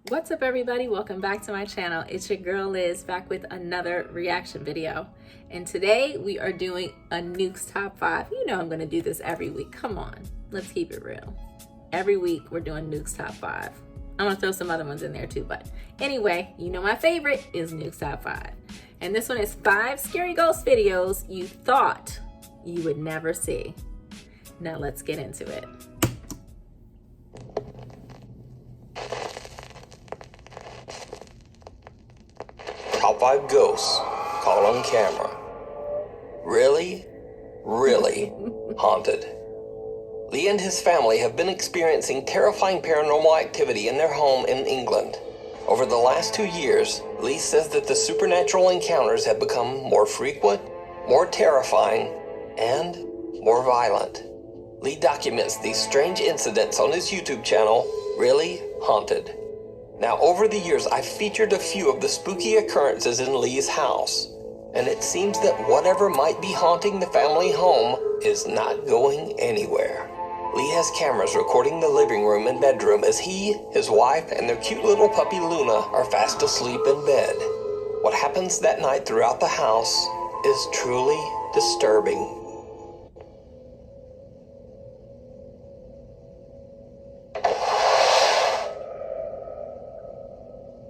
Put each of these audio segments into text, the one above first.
What's up, everybody? Welcome back to my channel. It's your girl Liz, back with another reaction video. And today we are doing a Nukes Top 5. You know I'm going to do this every week. Come on, let's keep it real. Every week we're doing Nukes Top 5. I'm going to throw some other ones in there too, but anyway, you know my favorite is Nukes Top 5. And this one is 5 scary ghost videos you thought you would never see. Now let's get into it. Top 5 ghosts caught on camera. Really haunted. Lee and his family have been experiencing terrifying paranormal activity in their home in England. Over the last 2 years, Lee says that the supernatural encounters have become more frequent, more terrifying, and more violent. Lee documents these strange incidents on his YouTube channel, Really Haunted. Now, over the years, I've featured a few of the spooky occurrences in Lee's house, and it seems that whatever might be haunting the family home is not going anywhere. Lee has cameras recording the living room and bedroom as he, his wife, and their cute little puppy Luna are fast asleep in bed. What happens that night throughout the house is truly disturbing.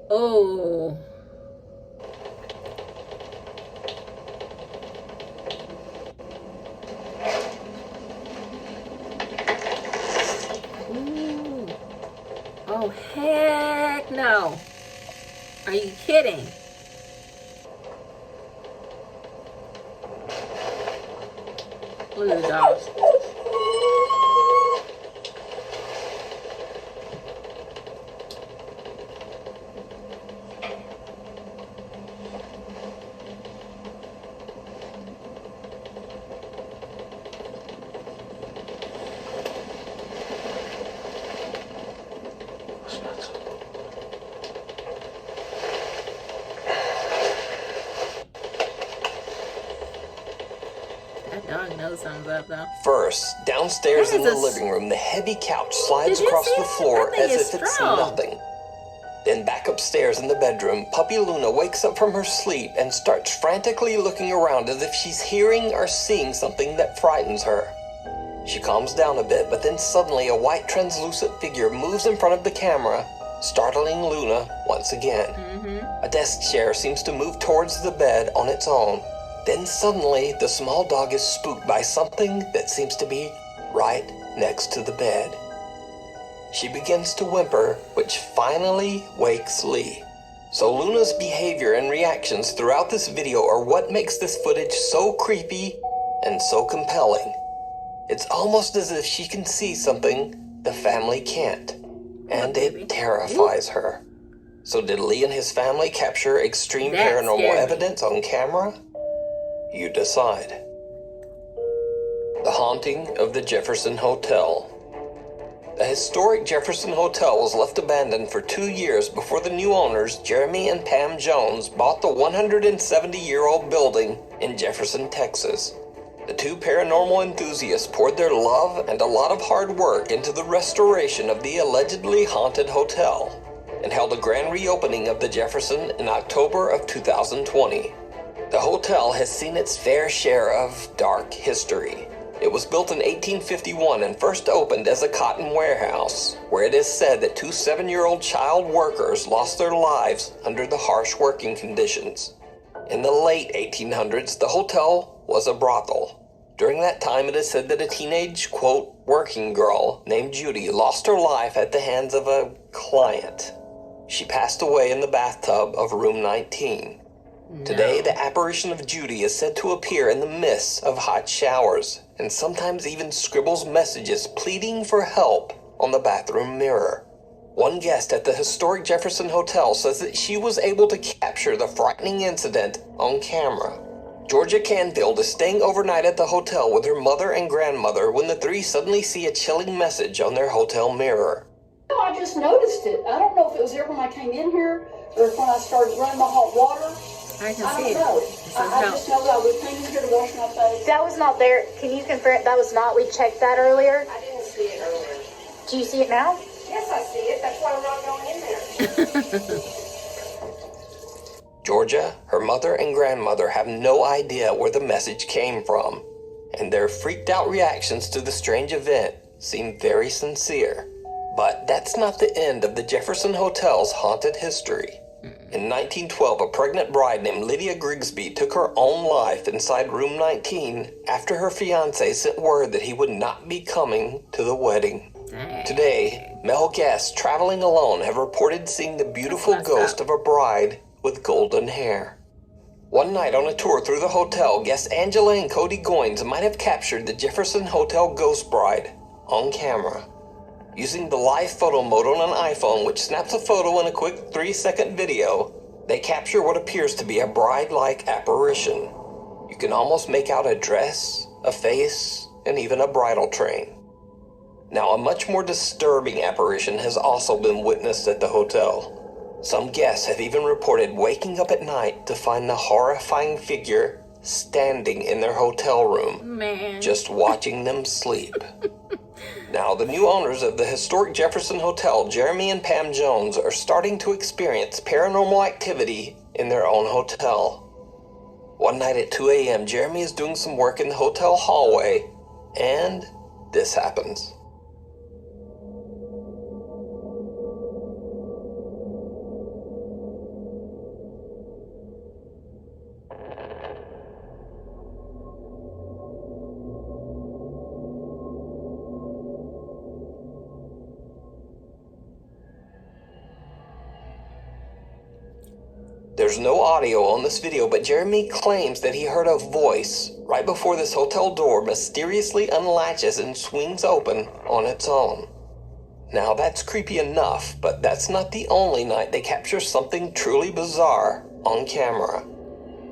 Oh. Ooh. Oh, heck no. Are you kidding? Look at the dog. That dog knows something's up, though. First, downstairs in the living room, the heavy couch slides across the floor as if it's nothing. Then back upstairs in the bedroom, puppy Luna wakes up from her sleep and starts frantically looking around as if she's hearing or seeing something that frightens her. She calms down a bit, but then suddenly a white translucent figure moves in front of the camera, startling Luna once again. A desk chair seems to move towards the bed on its own. Then suddenly, the small dog is spooked by something that seems to be right next to the bed. She begins to whimper, which finally wakes Lee. So Luna's behavior and reactions throughout this video are what makes this footage so creepy and so compelling. It's almost as if she can see something the family can't, and it terrifies her. So did Lee and his family capture extreme paranormal evidence on camera? You decide. The haunting of the Jefferson Hotel. The historic Jefferson Hotel was left abandoned for 2 years before the new owners, Jeremy and Pam Jones, bought the 170-year-old building in Jefferson, Texas. The two paranormal enthusiasts poured their love and a lot of hard work into the restoration of the allegedly haunted hotel and held a grand reopening of the Jefferson in October of 2020. The hotel has seen its fair share of dark history. It was built in 1851 and first opened as a cotton warehouse, where it is said that 2 7-year-old child workers lost their lives under the harsh working conditions. In the late 1800s, the hotel was a brothel. During that time, it is said that a teenage, quote, working girl named Judy lost her life at the hands of a client. She passed away in the bathtub of room 19. Today, the apparition of Judy is said to appear in the mists of hot showers, and sometimes even scribbles messages pleading for help on the bathroom mirror. One guest at the historic Jefferson Hotel says that she was able to capture the frightening incident on camera. Georgia Canfield is staying overnight at the hotel with her mother and grandmother when the three suddenly see a chilling message on their hotel mirror. I just noticed it. I don't know if it was there when I came in here or when I started running the hot water. I can I see don't know. it. I just know that I was came in here to wash my face. That was not there. Can you confirm that was not? We checked that earlier. I didn't see it earlier. Do you see it now? Yes, I see it. That's why we're not going in there. Georgia, her mother and grandmother have no idea where the message came from, and their freaked out reactions to the strange event seem very sincere. But that's not the end of the Jefferson Hotel's haunted history. In 1912, a pregnant bride named Lydia Grigsby took her own life inside room 19 after her fiancé sent word that he would not be coming to the wedding. Today, male guests traveling alone have reported seeing the beautiful ghost of a bride with golden hair. One night on a tour through the hotel, guests Angela and Cody Goins might have captured the Jefferson Hotel ghost bride on camera. Using the live photo mode on an iPhone, which snaps a photo in a quick 3-second video, they capture what appears to be a bride-like apparition. You can almost make out a dress, a face, and even a bridal train. Now, a much more disturbing apparition has also been witnessed at the hotel. Some guests have even reported waking up at night to find the horrifying figure standing in their hotel room, just watching them sleep. Now, the new owners of the historic Jefferson Hotel, Jeremy and Pam Jones, are starting to experience paranormal activity in their own hotel. One night at 2 a.m., Jeremy is doing some work in the hotel hallway, and this happens. There's no audio on this video, but Jeremy claims that he heard a voice right before this hotel door mysteriously unlatches and swings open on its own. Now that's creepy enough, but that's not the only night they capture something truly bizarre on camera.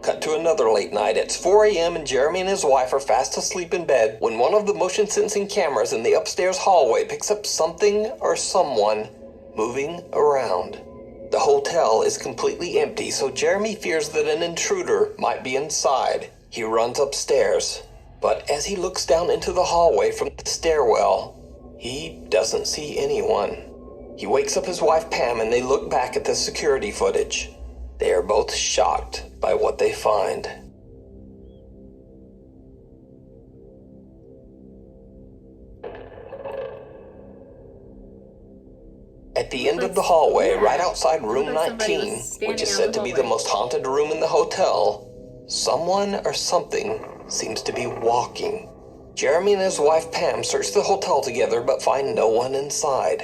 Cut to another late night. It's 4 a.m. and Jeremy and his wife are fast asleep in bed when one of the motion sensing cameras in the upstairs hallway picks up something or someone moving around. The hotel is completely empty, so Jeremy fears that an intruder might be inside. He runs upstairs, but as he looks down into the hallway from the stairwell, he doesn't see anyone. He wakes up his wife Pam and they look back at the security footage. They are both shocked by what they find. At the end of the hallway, right outside room 19, which is said to be the most haunted room in the hotel, someone or something seems to be walking. Jeremy and his wife Pam search the hotel together but find no one inside.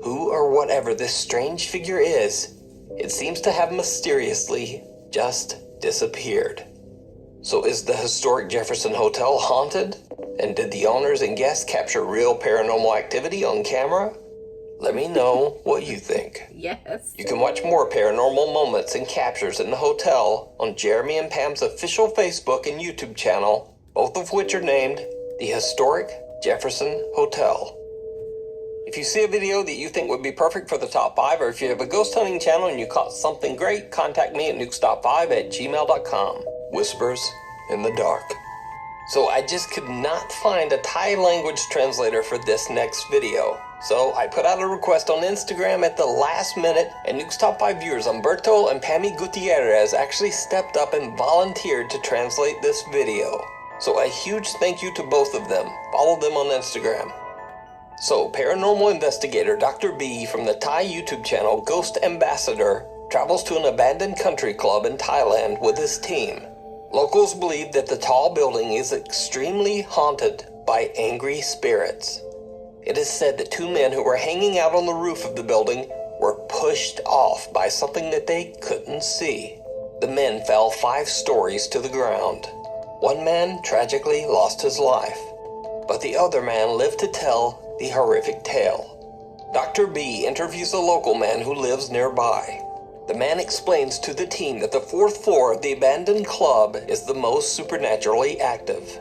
Who or whatever this strange figure is, it seems to have mysteriously just disappeared. So is the historic Jefferson Hotel haunted? And did the owners and guests capture real paranormal activity on camera? Let me know what you think. Yes. You can watch more paranormal moments and captures in the hotel on Jeremy and Pam's official Facebook and YouTube channel, both of which are named the Historic Jefferson Hotel. If you see a video that you think would be perfect for the top 5, or if you have a ghost hunting channel and you caught something great, contact me at NukesTop5@gmail.com. Whispers in the dark. So I just could not find a Thai language translator for this next video. So I put out a request on Instagram at the last minute, and Nukes Top 5 viewers Umberto and Pammy Gutierrez actually stepped up and volunteered to translate this video. So a huge thank you to both of them. Follow them on Instagram. So paranormal investigator Dr. B from the Thai YouTube channel Ghost Ambassador travels to an abandoned country club in Thailand with his team. Locals believe that the tall building is extremely haunted by angry spirits. It is said that 2 men who were hanging out on the roof of the building were pushed off by something that they couldn't see. The men fell 5 stories to the ground. One man tragically lost his life, but the other man lived to tell the horrific tale. Dr. B interviews a local man who lives nearby. The man explains to the team that the 4th floor of the abandoned club is the most supernaturally active.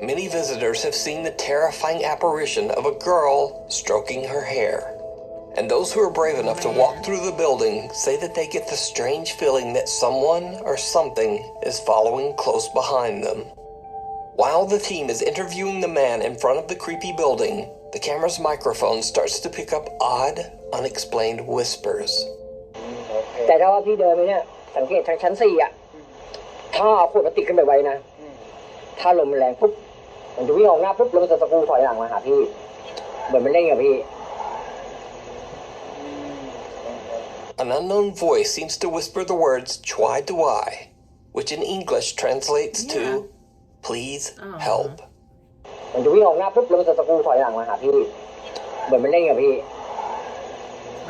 Many visitors have seen the terrifying apparition of a girl stroking her hair. And those who are brave enough to walk through the building say that they get the strange feeling that someone or something is following close behind them. While the team is interviewing the man in front of the creepy building, the camera's microphone starts to pick up odd, unexplained whispers. แต่ถ้าว่าพี่เดินไปเนี่ยสังเกตทางชั้น4อ่ะถ้าเอาขวดพลาสติกขึ้นไปไว้นะถ้าลมมันแรงปุ๊บมันจะวิ่งออกหน้าปุ๊บแล้วมันจะตะกูถอยหลังมาหาพี่เหมือนมันเล่นกับพี่ An unknown voice seems to whisper the words "chwai duai," which in English translates to "please help." มันจะวิ่งออกหน้าปุ๊บแล้วมันจะตะกูถอยหลังมาหาพี่เหมือนมันเล่นกับพี่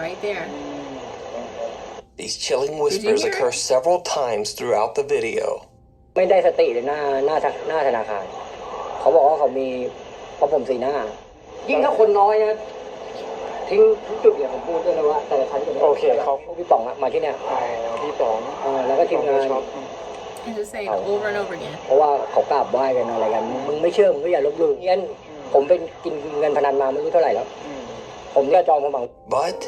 Right there. These chilling whispers occur several times throughout the video. ไม่ได้สติเลยหน้าธนาคารเขาบอกว่าเขามีพระพรหมสีหน้ายิ่งถ้าคนน้อยนะทิ้งทุกจุดอย่างผมพูดด้วยนะว่าแต่ละครั้งจะโอเคเขาพี่ป๋องมาที่เนี่ยพี่ป๋องแล้วก็ทีมงาน And just say it over and over again. เพราะว่าเขากราบไหว้กันอะไรกันมึงไม่เชื่อมึงก็อย่าลบหลู่งั้นผมเป็นกินเงินพนันมาไม่รู้เท่าไหร่แล้วผมก็จองมาบัง But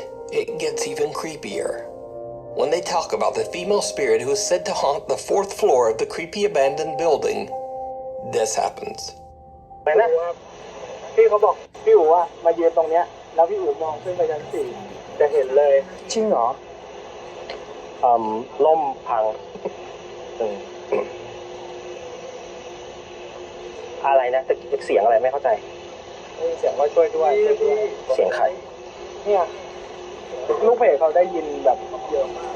it gets even creepier. When they talk about the female spirit who is said to haunt the 4th floor of the creepy abandoned building, this happens. ไหนนะพี่เขาบอกพี่อู๋ว่ามายืนตรงเนี้ยแล้วพี่อู๋มองขึ้นไปชั้น4จะเห็นเลยจริงเหรอล่มพังอะไรนะแต่เสียงอะไรไม่เข้าใจเสียงว่าช่วยด้วยเสียงใครเนี่ยลูกเพจเขาได้ยินแบบเยอะมาก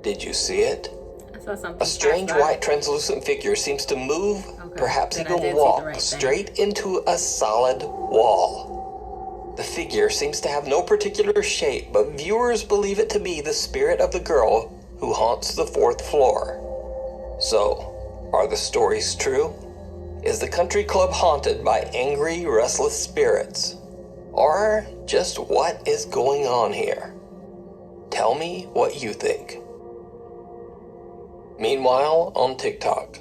Did you see it? I saw something. A strange white translucent figure seems to move, perhaps even walk, straight into a solid wall. The figure seems to have no particular shape, but viewers believe it to be the spirit of the girl who haunts the 4th floor. So, are the stories true? Is the country club haunted by angry, restless spirits? Or just what is going on here? Tell me what you think. Meanwhile, on TikTok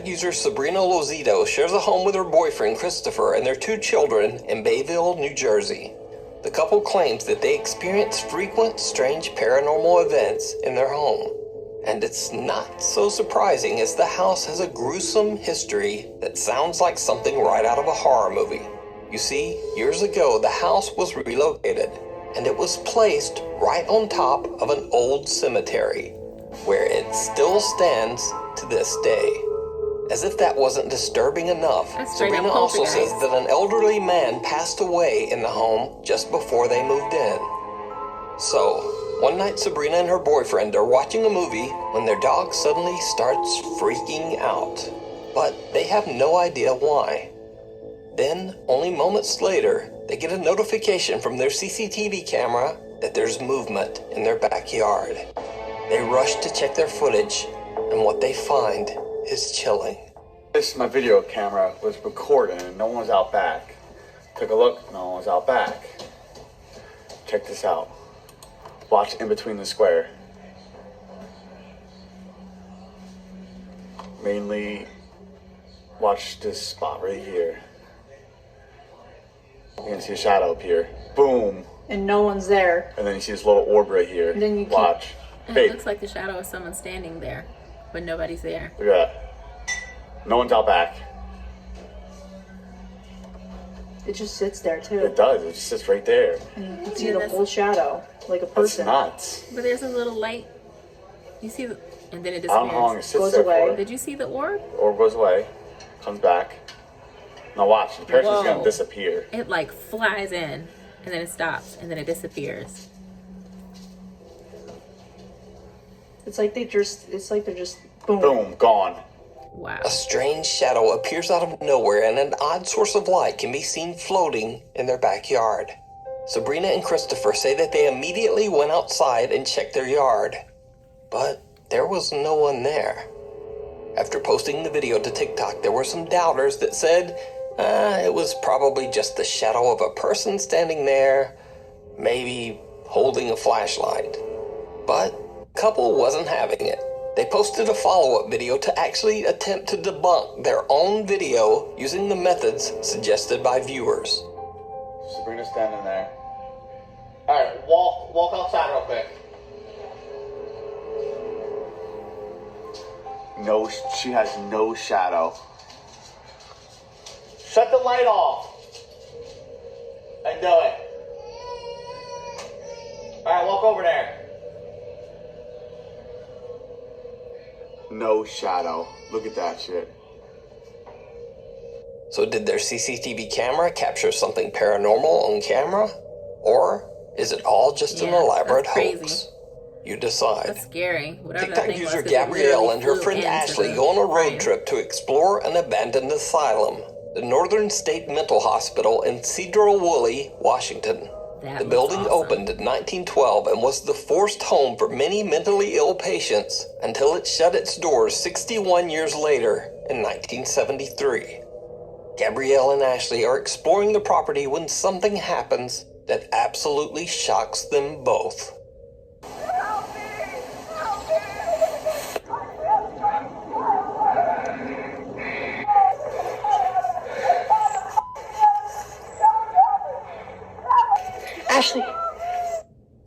user Sabrina Lozito shares a home with her boyfriend Christopher and their 2 children in Bayville, New Jersey. The couple claims that they experience frequent strange paranormal events in their home. And it's not so surprising as the house has a gruesome history that sounds like something right out of a horror movie. You see, years ago the house was relocated and it was placed right on top of an old cemetery, where it still stands to this day. As if that wasn't disturbing enough, Sabrina also says that an elderly man passed away in the home just before they moved in. So, one night Sabrina and her boyfriend are watching a movie when their dog suddenly starts freaking out. But they have no idea why. Then, only moments later, they get a notification from their CCTV camera that there's movement in their backyard. They rush to check their footage, and what they find is chilling. My video camera was recording and no one was out back. Took a look, no one was out back. Check this out. Watch in between the square. Mainly watch this spot right here. You can see a shadow up here. Boom. And no one's there. And then you see this little orb right here. And then you watch. And it looks like the shadow of someone standing there, but nobody's there. Look at that. No one's out back. It just sits there too. It does. It just sits right there. And you can see the whole shadow, like a person. That's nuts. But there's a little light. You see the, and then it I don't know how long it disappears. sits there for. Did you see the orb? Orb goes away, comes back. Now watch, the person's gonna disappear. It like flies in, and then it stops, and then it disappears. It's like they're just boom. Boom, gone. Wow. A strange shadow appears out of nowhere and an odd source of light can be seen floating in their backyard. Sabrina and Christopher say that they immediately went outside and checked their yard, but there was no one there. After posting the video to TikTok, there were some doubters that said it was probably just the shadow of a person standing there, maybe holding a flashlight. But the couple wasn't having it. They posted a follow-up video to actually attempt to debunk their own video using the methods suggested by viewers. Sabrina's standing there. Alright, walk outside real quick. No, she has no shadow. Shut the light off. And do it. All right, walk over there. No shadow. Look at that shit. So did their CCTV camera capture something paranormal on camera? Or is it all just an elaborate hoax? You decide. That's scary. TikTok user Gabrielle and her friend Ashley go on a road trip to explore an abandoned asylum, the Northern State Mental Hospital in Cedro Woolley, Washington. The building opened in 1912 and was the forced home for many mentally ill patients until it shut its doors 61 years later in 1973. Gabrielle and Ashley are exploring the property when something happens that absolutely shocks them both. Ashley.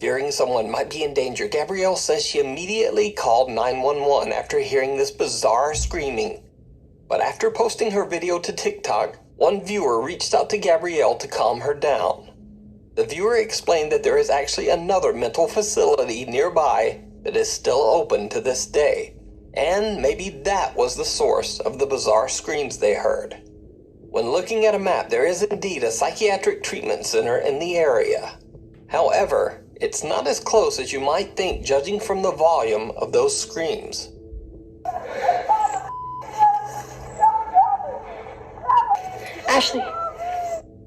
Fearing someone might be in danger, Gabrielle says she immediately called 911 after hearing this bizarre screaming. But after posting her video to TikTok, one viewer reached out to Gabrielle to calm her down. The viewer explained that there is actually another mental facility nearby that is still open to this day, and maybe that was the source of the bizarre screams they heard. When looking at a map, there is indeed a psychiatric treatment center in the area. However, it's not as close as you might think judging from the volume of those screams. Ashley.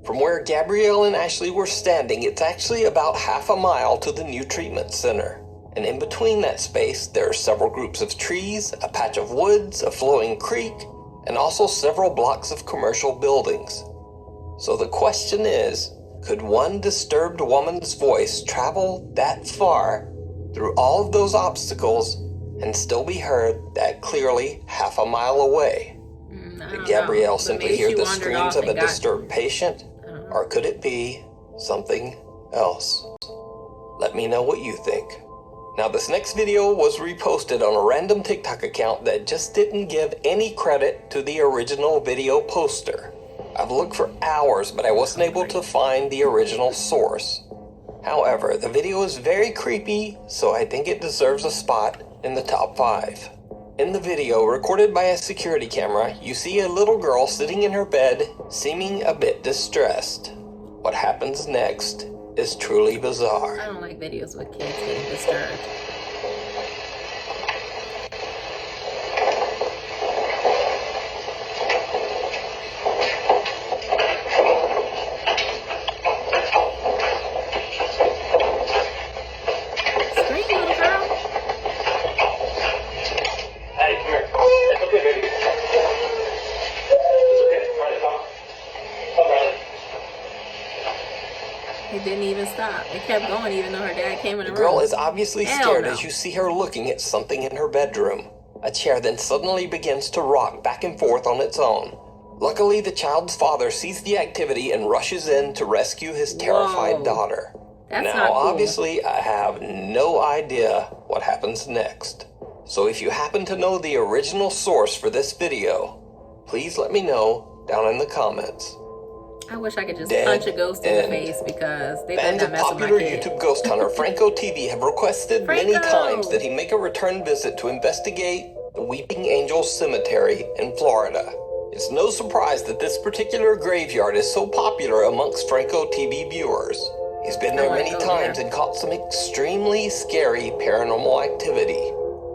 From where Gabrielle and Ashley were standing, it's actually about half a mile to the new treatment center. And in between that space, there are several groups of trees, a patch of woods, a flowing creek, and also several blocks of commercial buildings. So the question is, could one disturbed woman's voice travel that far through all of those obstacles and still be heard that clearly half a mile away? Did Gabrielle simply hear the screams of a disturbed patient? Or could it be something else? Let me know what you think. Now, this next video was reposted on a random TikTok account that just didn't give any credit to the original video poster. I've looked for hours, but I wasn't able to find the original source. However, the video is very creepy, so I think it deserves a spot in the top 5. In the video, recorded by a security camera, you see a little girl sitting in her bed, seeming a bit distressed. What happens next is truly bizarre. I don't like videos with kids getting disturbed. Scream, little girl. Hey, come here. It's okay, baby. It's okay. Try to talk. Come, Riley. It didn't even stop. It kept going even though her dad came in the room. The girl is obviously scared no. as you see her looking at something in her bedroom. A chair then suddenly begins to rock back and forth on its own. Luckily, the child's father sees the activity and rushes in to rescue his terrified daughter. That's now, not cool. obviously, I have no idea what happens next. So if you happen to know the original source for this video, please let me know down in the comments. I wish I could just punch a ghost in the face because they better Fans not of mess with my popular kid. YouTube ghost hunter Franco TV have requested many Franco! times that he make a return visit to investigate the Weeping Angel Cemetery in Florida. It's no surprise that this particular graveyard is so popular amongst Franco TV viewers. He's been there many times and caught some extremely scary paranormal activity.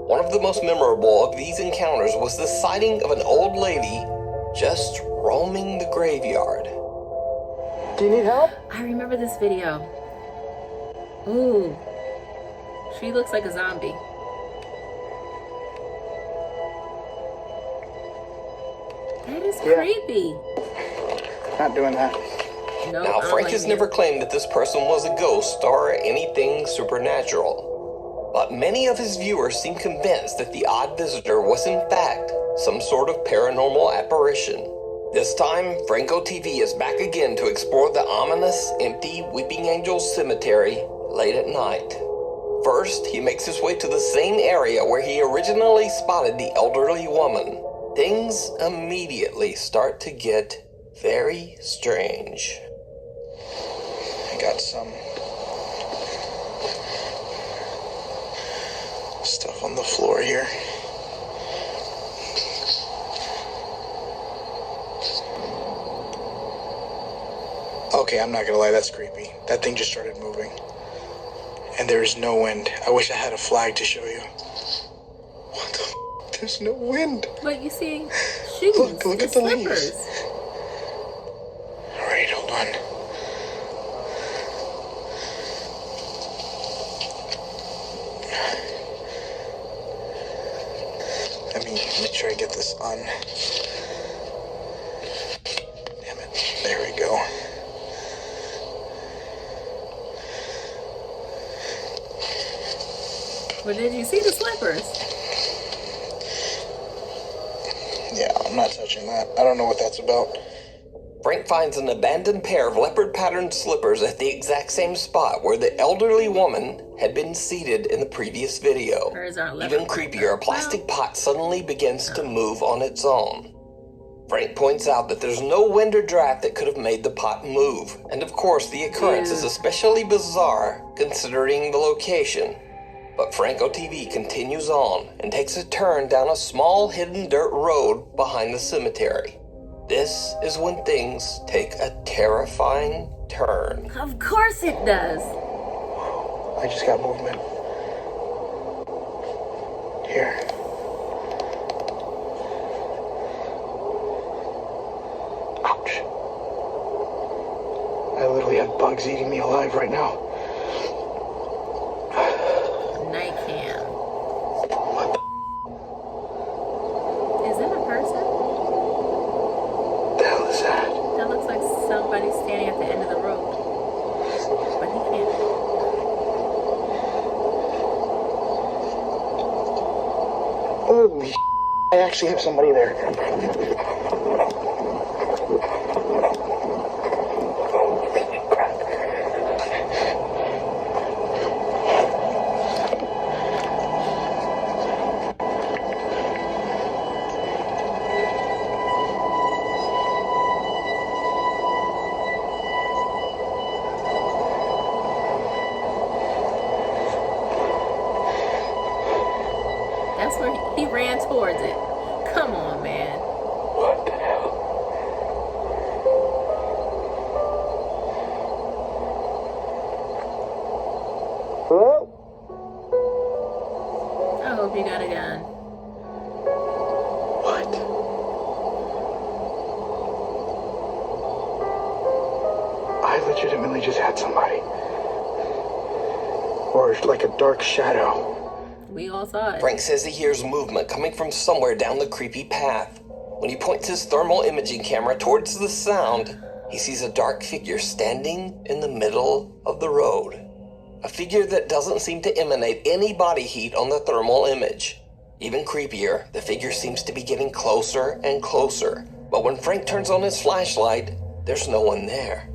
One of the most memorable of these encounters was the sighting of an old lady just roaming the graveyard. Do you need help? I remember this video. Ooh. She looks like a zombie. That is creepy. Not doing that. No, Now, Frank has never claimed that this person was a ghost or anything supernatural. But many of his viewers seem convinced that the odd visitor was in fact some sort of paranormal apparition. This time, Franco TV is back again to explore the ominous, empty Weeping Angel Cemetery late at night. First, he makes his way to the same area where he originally spotted the elderly woman. Things immediately start to get very strange. I got some stuff on the floor here. Okay, I'm not gonna lie, that's creepy. That thing just started moving. And there is no wind. I wish I had a flag to show you. What the f? There's no wind. But you see shoes. Look at the leaves. Alright, hold on. Let me make sure I get this on. Damn it. There we go. But did you see the slippers? Yeah, I'm not touching that. I don't know what that's about. Frank finds an abandoned pair of leopard-patterned slippers at the exact same spot where the elderly woman had been seated in the previous video. Even creepier, a plastic pot suddenly begins to move on its own. Frank points out that there's no wind or draft that could have made the pot move, and of course the occurrence is especially bizarre considering the location. But Franco TV continues on and takes a turn down a small hidden dirt road behind the cemetery. This is when things take a terrifying turn. Of course it does. I just got movement. Here. Ouch. I literally have bugs eating me alive right now. Night cam. What the Is that a person? hell is that? That looks like somebody standing at the end of the road. But he can't. Holy I actually have somebody there. That's where he ran towards it. Come on, man. What the hell? Hello? I hope you got a gun. What? I legitimately just had somebody. Or like a dark shadow. We all saw it. Frank says he hears movement coming from somewhere down the creepy path. When he points his thermal imaging camera towards the sound, he sees a dark figure standing in the middle of the road. A figure that doesn't seem to emanate any body heat on the thermal image. Even creepier, the figure seems to be getting closer and closer. But when Frank turns on his flashlight, there's no one there.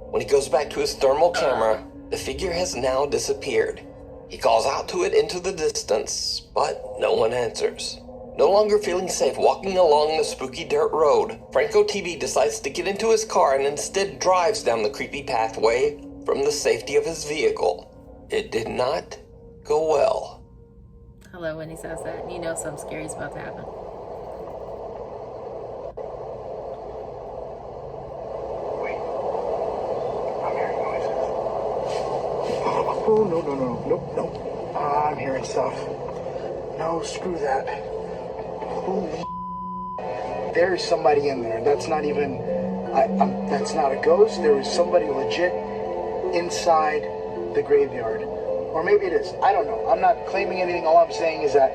When he goes back to his thermal camera, the figure has now disappeared. He calls out to it into the distance, but no one answers. No longer feeling safe walking along the spooky dirt road, Franco TV decides to get into his car and instead drives down the creepy pathway from the safety of his vehicle. It did not go well. I love when he says that. You know something scary is about to happen. Wait. I'm hearing noises. Oh, no. Nope. I'm hearing stuff. No, screw that. Holy there is somebody in there. That's not even, that's not a ghost. There is somebody legit inside the graveyard. Or maybe it is. I don't know. I'm not claiming anything. All I'm saying is that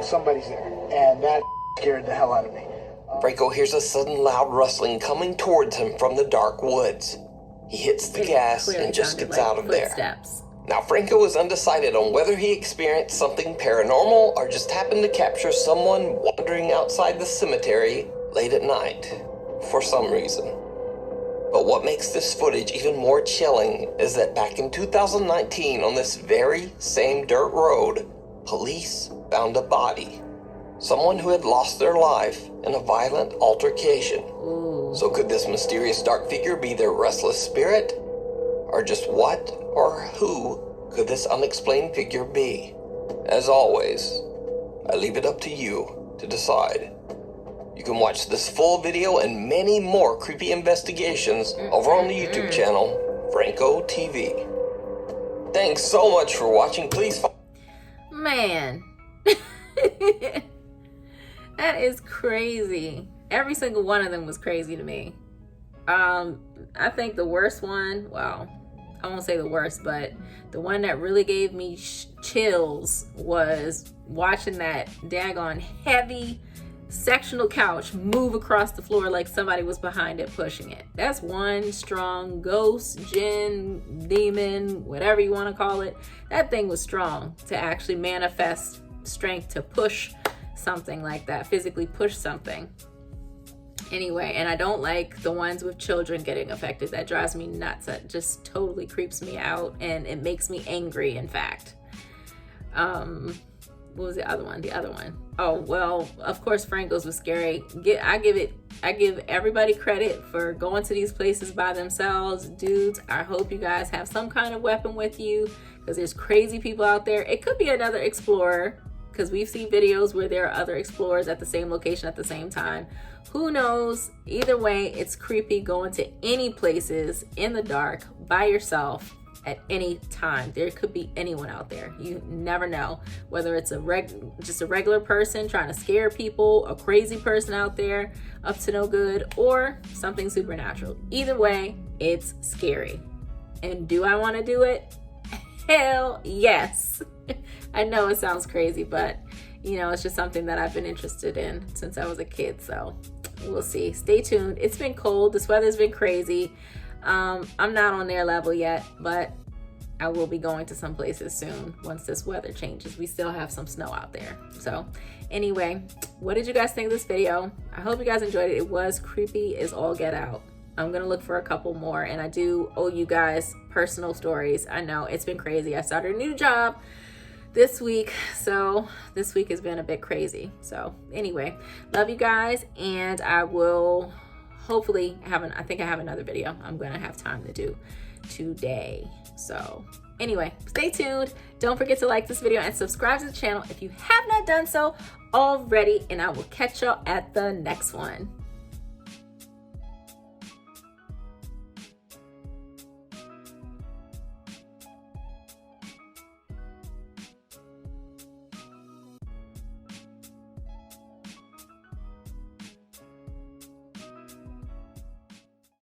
somebody's there. And that scared the hell out of me. Franco hears a sudden loud rustling coming towards him from the dark woods. He hits the gas and just gets out of there. Now, Franco is undecided on whether he experienced something paranormal or just happened to capture someone wandering outside the cemetery late at night for some reason. But what makes this footage even more chilling is that back in 2019, on this very same dirt road, police found a body. Someone who had lost their life in a violent altercation. Ooh. So could this mysterious dark figure be their restless spirit? Or just what or who could this unexplained figure be? As always, I leave it up to you to decide. You can watch this full video and many more creepy investigations over on the YouTube channel, Franco TV. Thanks so much for watching. Please. Man. That is crazy. Every single one of them was crazy to me. I think the worst one, well, I won't say the worst, but the one that really gave me chills was watching that daggone heavy sectional couch move across the floor like somebody was behind it pushing it. That's one strong ghost, jinn, demon, whatever you want to call it. That thing was strong to actually manifest strength to push something like that, physically push something. Anyway, and I don't like the ones with children getting affected. That drives me nuts. That just totally creeps me out, and it makes me angry, in fact. What was the other one? Oh, well, of course Franco's was scary. I give everybody credit for going to these places by themselves. Dudes, I hope you guys have some kind of weapon with you, because there's crazy people out there. It could be another explorer, because we've seen videos where there are other explorers at the same location at the same time. Who knows? Either way, it's creepy going to any places in the dark by yourself at any time. There could be anyone out there. You never know, whether it's just a regular person trying to scare people, a crazy person out there up to no good, or something supernatural. Either way, it's scary. And do I want to do it? Hell yes. I know it sounds crazy, but you know, it's just something that I've been interested in since I was a kid. So we'll see. Stay tuned. It's been cold. This weather's been crazy. I'm not on their level yet, but I will be going to some places soon once this weather changes. We still have some snow out there. So anyway, what did you guys think of this video? I hope you guys enjoyed it. It was creepy as all get out. I'm gonna look for a couple more, and I do owe you guys personal stories. I know it's been crazy. I started a new job this week, so this week has been a bit crazy. So anyway, love you guys, and I will hopefully I think I have another video I'm gonna have time to do today. So anyway, stay tuned. Don't forget to like this video and subscribe to the channel if you have not done so already, and I will catch y'all at the next one.